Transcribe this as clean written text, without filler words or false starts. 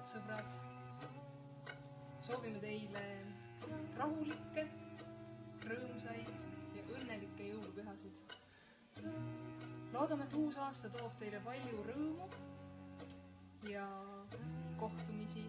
head sõbrad. Soovime teile rahulikke, rõõmsaid ja õnnelikke jõulupühasid. Loodame, et uus aasta toob teile palju rõõmu ja kohtumisi